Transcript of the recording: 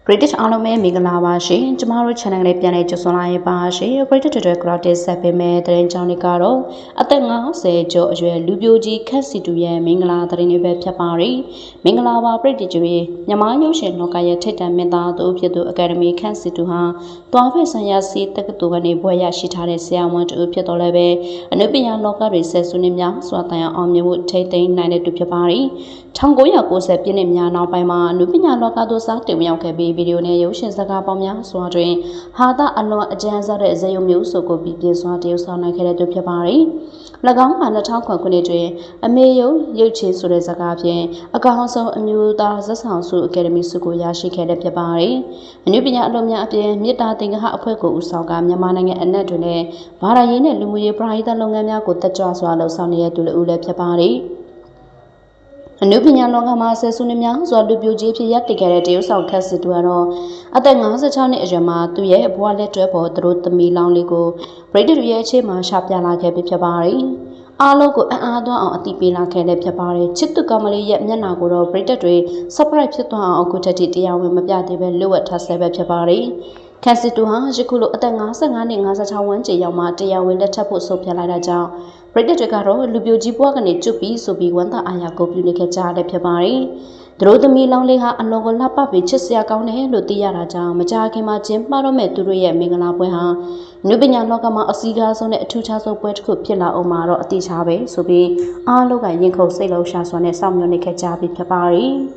British အားလုံးပဲမင်္ဂလာပါရှင်ကျမတို့ channel လေးပြန်လည်ကြိုဆိုလိုက်ပါရှင် British Today Crowd ဆက်ပေးမယ်သတင်းကြောင်းတွေကတော့အသက်50ကျော်အရွယ်လူပြိုကြီးခက်စီတူရဲ့မင်္ဂလာသတင်းတွေပဲဖြစ်ပါရီမင်္ဂလာပါ British ကျွေးမြန်မာရုပ်ရှင်လောကရဲ့ထိပ်တန်းမင်းသားသူဖြစ်သူ Academy ခက်စီတူဟာတွားဖက်ဆိုင်ရာစီတက္ကသိုလ်ကနေဘွဲ့ရရှိထားတဲ့ဆရာဝန်တူဖြစ်တော်လည်းပဲအနုပညာလောကတွေဆက်စုနေများစွာတိုင်အောင်မြင်မှုထိတ်သိမ်းနိုင်တဲ့သူဖြစ်ပါရီ1990ပြည့်နှစ်များနောက်ပိုင်းမှာအနုပညာလောကသို့စားတင်ရောက်ခဲ့ပြီးဗီဒီယိုနဲ့ရုပ်ရှင်စကားပေါင်းများစွာတွင်ဟာသာအလွန်အကျဉ်းစားတဲ့ဇာတ်ရုပ်မျိုးစုကိုပြပြစွာတရုပ်ဆောင်နိုင်ခဲ့တဲ့သူဖြစ်ပါရီ၎င်းက2009ခုနှစ်တွင်အမေယုံရုပ်ချေဆိုတဲ့စကားဖြင့်အကောင်ဆုံးအမျိုးသားဇက်ဆောင်စုအကယ်ဒမီဆုကိုရရှိခဲ့တဲ့ဖြစ်ပါရီအနုပညာအလုပ်များအပြင်မြေတားသင်္ကဟအဖွဲ့ကိုဦးဆောင်ကမြန်မာနိုင်ငံအနှံ့တွင်လည်းဘာသာရေးနဲ့လူမှုရေးပရိသတ်လုပ်ငန်းများကိုတက်ကြွစွာလှုပ်ဆောင်နေတဲ့သူလူလည်းဖြစ်ပါရီအနုပညာလောကမှာဆယ်စုနှစ်များစွာလူပြိုကြီးဖြစ်ရပ်တည်ခဲ့တဲ့တရုတ်ဆောင်ခက်စစ်တူကတော့အသက်56နှစ်အရွယ်မှာသူရဲ့ဘဝလက်တွဲပေါ်သူတို့သမီးလောင်းလေးကိုဗြိတိန်ရဲ့အခြေမှာရှာပြလာခဲ့ပြီးဖြစ်ပါရီအားလုံးကိုအံ့အားသွမ်းအောင်အတိပေးလာခဲ့တဲ့ဖြစ်ပါတယ်ချစ်သူကောင်မလေးရဲ့မျက်နှာကိုတော့ဗြိတိန်တွေ surprise ဖြစ်သွားအောင်အခုတက်တီတရားဝင်မပြသေးပဲလွတ်ဝတ်ထားဆဲပဲဖြစ်ပါရီခက်စစ်တူဟာယခုလိုအသက်55နှစ်56ဝန်းကျင်ရောက်မှတရားဝင်လက်ထပ်ဖို့ဆုံးဖြတ်လိုက်တာကြောင့်ဗြိတိန်တွေကတော့လူပြိုကြီးဘွားကနေကျွတ်ပြီးဆိုပြီးဝန်သားအာရကိုပြုနေခဲ့ကြတဲ့ဖြစ်ပါရီသူတို့သမီးလောင်းလေးဟာအလွန်ကိုလှပပြီးချစ်စရာကောင်းတယ်လို့သိရတာကြောင့်မကြာခင်မှာကျင်းပတော့မဲ့သူတို့ရဲ့မင်္ဂလာပွဲဟာနုပညာလောကမှာအစည်းအကားဆုံးနဲ့အထူးခြားဆုံးပွဲတစ်ခုဖြစ်လာအောင်မှာတော့အတိအကျပဲဆိုပြီးအားလုံးကရင်ခုန်စိတ်လုံးရှာစွာနဲ့စောင့်မျှော်နေခဲ့ကြပြီးဖြစ်ပါရီ